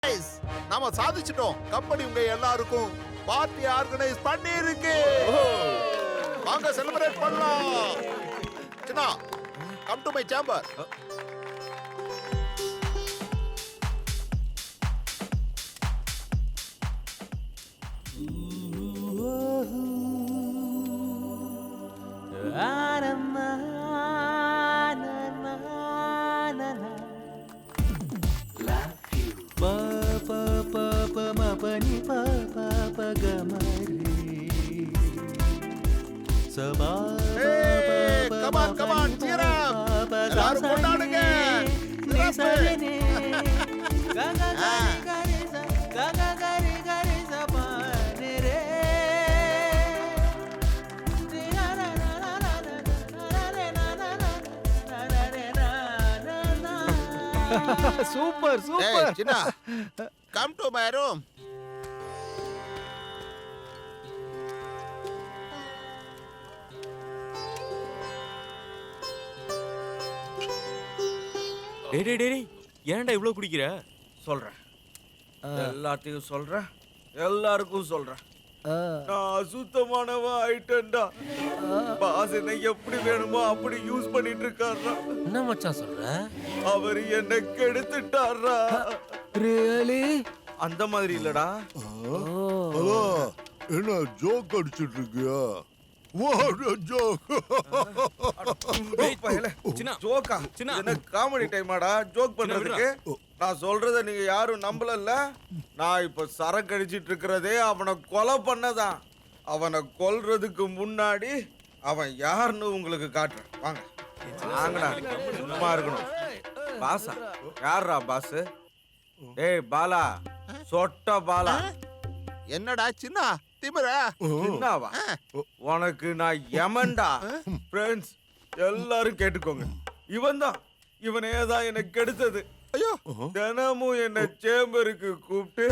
நாம சாதிச்சிட்டோம். கம்பெனி உங்க எல்லாருக்கும் பார்ட்டி ஆர்கனைஸ் பண்ணி இருக்கு. வாங்க செலிப்ரேட் பண்ணலாம். சின்னா, come to my chamber. Super super. Chinna, come to my room. டேய் ஏன்டா இவ்ளோ குடிக்கிற? சொல்றேன், எல்லாத்தையும் சொல்றேன், எல்லாருக்கும் சொல்றேன். நான் அசுத்தமானவன் ஆயிட்டேன்டா. பாஸ் என்ன எப்படி வேணுமோ அப்படி யூஸ் பண்ணிட்டு இருக்காரா. என்ன மச்சான் சொல்ற? அவர் என்ன கெடுத்துட்டாரா. ரியலி? அந்த மாதிரி இல்லடா. ஹலோ, என்ன ஜோக் அடிச்சிட்டு இருக்கியா? ஜோக்கா? என்ன காமெடி டைமாடா ஜோக் பண்றதுக்கு? நான் சொல்றத நீங்க யாரும் நம்பலல்ல. நான் இப்ப சரக்கு அடிச்சிட்டு இருக்கிறதே அவனை கொலை பண்ணதான். அவனை கொல்றதுக்கு முன்னாடி அவன் யாருன்னு உங்களுக்கு காட்டுறேன். வாங்க வாங்கடா, சும்மா இருக்கணும். பாசா? யாரா பாஸ்? ஏய் பாலா, சொட்ட பாலா. என்னடா சின்னா திமிரா? என்னவா? உனக்கு நான் யமன்டா. ஃப்ரெண்ட்ஸ் எல்லாரும் கேட்டுக்கோங்க, இவன்தான், இவனே தான் என்ன கெடுத்தது. ஐயோ, தினமும் என்ன சேம்பருக்கு கூப்பிட்டு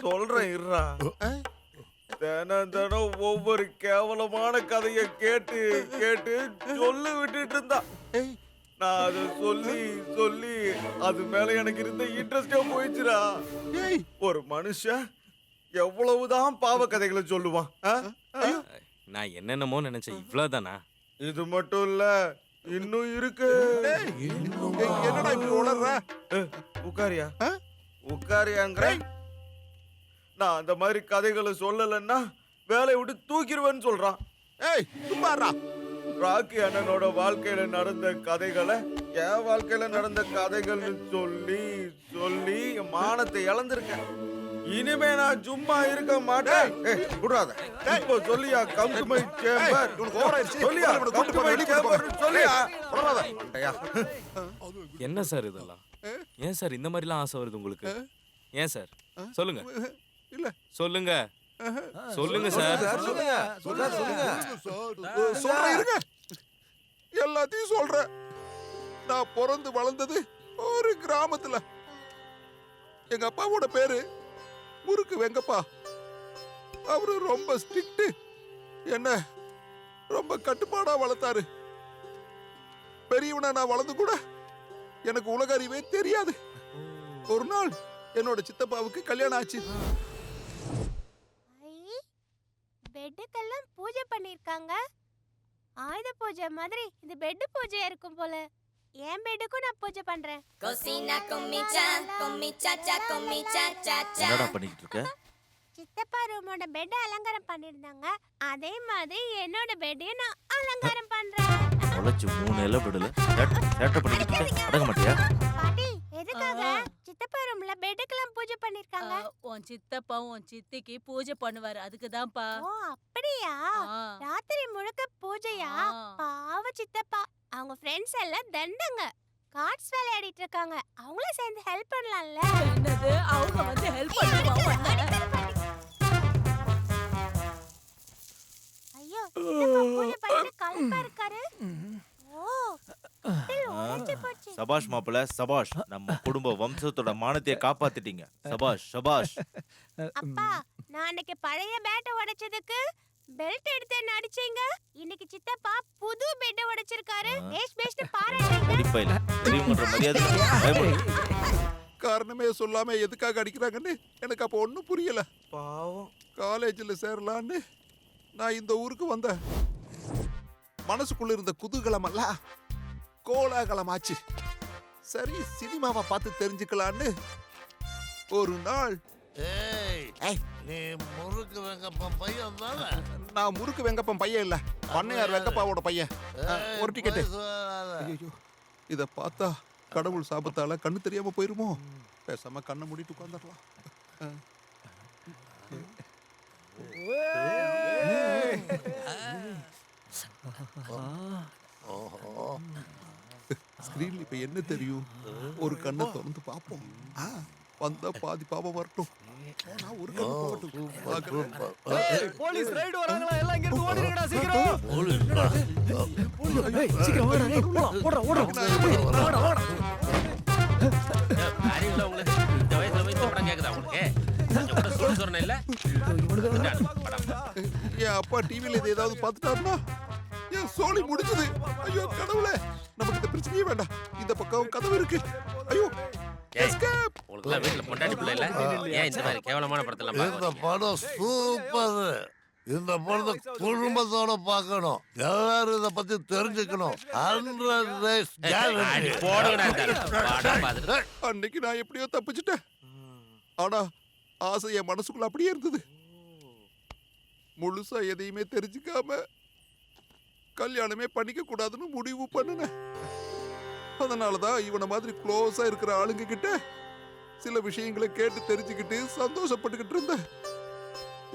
சொல்றேன் இருறா. தினம் ஒவ்வொரு கேவலமான கதைய கேட்டு கேட்டு சொல்லி விட்டுட்டு இருந்தா. நான் அதை சொல்லி சொல்லி அது மேல எனக்கு இருந்த இன்ட்ரெஸ்டே போயிடுச்சுடா. ஒரு மனுஷன் எவ்வளவுதான் பாவ கதைகளை சொல்லுவான். நான் என்னென்னமோ நினைச்சேன், இவ்ளோதானா? இது மட்டும் இல்ல, இன்னும் இருக்கு. என்னடா இப்படி உளர்ற? உட்காரியா உட்காரியாங்கிற. நான் அந்த மாதிரி கதைகளை சொல்லலன்னா வேலையை விட்டு தூக்கிடுவேன்னு சொல்றான். ஏய் சும்மாறா. ராக்கி அண்ணனோட வாழ்க்கையில நடந்த கதைகளை என் வாழ்க்கையில நடந்த கதைகள்னு சொல்லி சொல்லி என் மானத்தை இழந்திருக்கேன். இனிமே நான் சும்மா இருக்க மாட்டேன். விடாத. இப்போ சொல்லியா கம் டு மை சேம்பர். சொல்லியா கம் டு மை சேம்பர். சொல்லியா. என்ன சார் இதெல்லாம்? ஏன் சார் இந்த மாதிரிலாம் ஆசை வருது உங்களுக்கு? ஏன் சார்? சொல்லுங்க. இல்ல சொல்லுங்க சொல்லுங்க சார். சொல்றேன் இருங்க. எல்லாத்தையும் சொல்றேன். நான் பிறந்து வளர்ந்தது ஒரு கிராமத்துல. எங்க அப்பாவோட பேரு முறுக்கு வெங்கப்பா. அவரு ரொம்ப ஸ்ட்ரிக்ட். என்ன ரொம்ப கட்டுப்பாடா வளர்த்தாரு. பெரியவனா நான் வளர்ந்து கூட எனக்கு உலக அறிவே தெரியாது. ஒரு நாள் என்னோட சித்தப்பாவுக்கு கல்யாணம் ஆச்சு. பெட்டுக்கெல்லாம் பூஜை பண்ணிருக்காங்க. ஆயுத பூஜை மாதிரி இந்த பெட் பூஜையா இருக்கும் போல. என் பெட்டுக்கும் நான் பூஜை பண்றேன். என்னடா பண்ணிட்டு இருக்க? சித்தப்பா ரூமோட பெட் அலங்காரம் பண்ணிருந்தாங்க. அதே மாதிரி என்னோட பெட்டையும் நான் அலங்காரம் பண்றேன். உழைச்சு 3 இலை விடல. சேட்டை பண்ணிட்டு இருக்க. அடங்க மாட்டியா? பாட்டி, எதுக்காக சித்தப்பா ரூம்ல பெட்டுக்கெல்லாம் பூஜை பண்ணிருக்காங்க? உன் சித்தப்பா உன் சித்திக்கு பூஜை பண்ணுவாரு, அதுக்குதான்ப்பா. ஓ அப்படியா? ராத்திரி முழுக்க பூஜையா? பாவ சித்தப்பா. அவங்க ஃப்ரெண்ட்ஸ் எல்லாம் தண்டங்க கார்ட்ஸ் விளையாடிட்டு இருக்காங்க. அவங்கள சேர்ந்து ஹெல்ப் பண்ணலாம்ல. என்னது அவங்க வந்து ஹெல்ப் பண்ணுவாங்க? ஐயோ, சித்தப்பா பூஜை பண்ணிட்டு கலப்பா இருக்காரு. ஓ, சபாஷ் மாப்பிள்ள, சபாஷ். நம்ம குடும்ப வம்சத்தோட மானத்தையே காப்பாத்திட்டீங்க. சபாஷ் சபாஷ். அப்பா, நான் அன்னைக்கு பழைய பேட்டை உடைச்சதுக்கு பெல்ட் எடுத்து என்ன அடிச்சீங்க. இன்னைக்கு சித்தப்பா புது பெட் உடைச்சிருக்காரு. பேஷ்னு பாராட்டுங்க. பெரியவங்கன்ற மரியாதை பயப்படு. காரணமே சொல்லாம எதுக்காக அடிக்கிறாங்கன்னு எனக்கு அப்போ ஒன்றும் புரியல. பாவம். காலேஜில் சேரலான்னு நான் இந்த ஊருக்கு வந்தேன். மனசுக்குள்ள இருந்த குதூகலமெல்லாம் கோலாகலமாச்சு. சரி சினிமாவை பார்த்து தெரிஞ்சுக்கலான்னு ஒரு நாள் ஏய் நீ முறுக்கு வெங்கப்பம் பையன் தானே? நான் முறுக்கு வெங்கப்பன் பையன் இல்ல, பண்ணையார் வெங்கப்பாவோட பையன். ஒரு டிக்கெட்டு. ஐயோ இத பார்த்தா கடவுள் சாபத்தால கண்ணு தெரியாம போயிருமோ? பேசாம கண்ணை மூடிட்டு உட்கார்ந்துடலாம். ஸ்கிரீன்ல இப்ப என்ன தெரியும்? ஒரு கண்ணை திறந்து பார்ப்போம். வந்தா பாதி பாவம் வரட்டும். நான் ஒரு கண்ணு போகட்டும். பார்க்கறேன். போலீஸ் ரைடு வராங்களா? எல்லாம் இங்க இருந்து ஓடிடுங்கடா சீக்கிரம். போலீஸ் சீக்கிரம் வாடா. ஏய் ஓடுறா ஓடுறா. ஓடுறா. அறிவுல உங்களுக்கு இந்த வயசுல போய் இந்த படம் கேக்குதா உங்களுக்கு? கொஞ்சம் கூட சொல்லு சொன்ன இல்ல? என் அப்பா டிவில இது ஏதாவது பார்த்துட்டாருன்னா என் சோலி முடிஞ்சது. ஐயோ கடவுளே, நமக்கு இந்த பிரச்சனையே வேண்டாம். இந்த பக்கம் கதவு இருக்கு. ஐயோ எஸ்கேப். உங்களுக்கு எல்லாம் வீட்டுல பொண்டாட்டி பிள்ளை இல்ல? ஏன் இந்த மாதிரி கேவலமான படத்தெல்லாம் இந்த பார்க்க படம் சூப்பர். இந்த படத்தை குடும்பத்தோட பார்க்கணும். எல்லாரும் இதை பத்தி தெரிஞ்சுக்கணும். 100 days guarantee. போடுங்கடா இந்த படம் பார்த்துட்டு. அன்னைக்கு நான் எப்படியோ தப்பிச்சிட்டேன். ஆனா ஆசை என் மனசுக்குள்ள அப்படியே இருந்தது. முழுசா எதையுமே தெரிஞ்சுக்காம கல்யாணமே பண்ணிக்க கூடாதுன்னு முடிவு பண்ணினேன். அதனாலதான் இவனை மாதிரி க்ளோஸா இருக்கிற ஆளுங்க கிட்ட சில விஷயங்களை கேட்டு தெரிஞ்சுக்கிட்டு சந்தோஷப்பட்டுக்கிட்டு இருந்தேன்.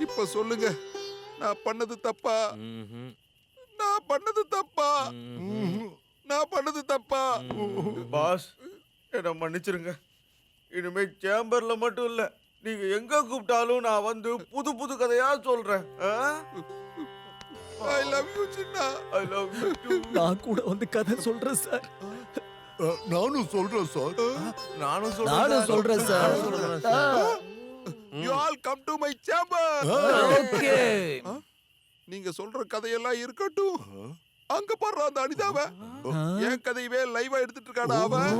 இப்ப சொல்லுங்க, நான் பண்ணது தப்பா? நான் பண்ணது தப்பா? நான் பண்ணது தப்பா? பாஸ் என்ன மன்னிச்சிருங்க. இனிமே சேம்பர்ல மட்டும் இல்ல, நீங்க எங்க கூப்பிட்டாலும் நான் வந்து புது புது கதையா சொல்றேன். I love you Chinna. I love you to. நான் கூட வந்து கதை சொல்றேன் சார். நானும் சொல்றேன் சார். நானும் சொல்றேன் sir. You all come to my chamber. Okay. நீங்க சொல்ற கதையெல்லாம் இருக்கட்டும். அங்க பாரு அந்த அனிதாவை. என் கதையவே லைவா எடுத்துட்டு இருக்காடா அவன்.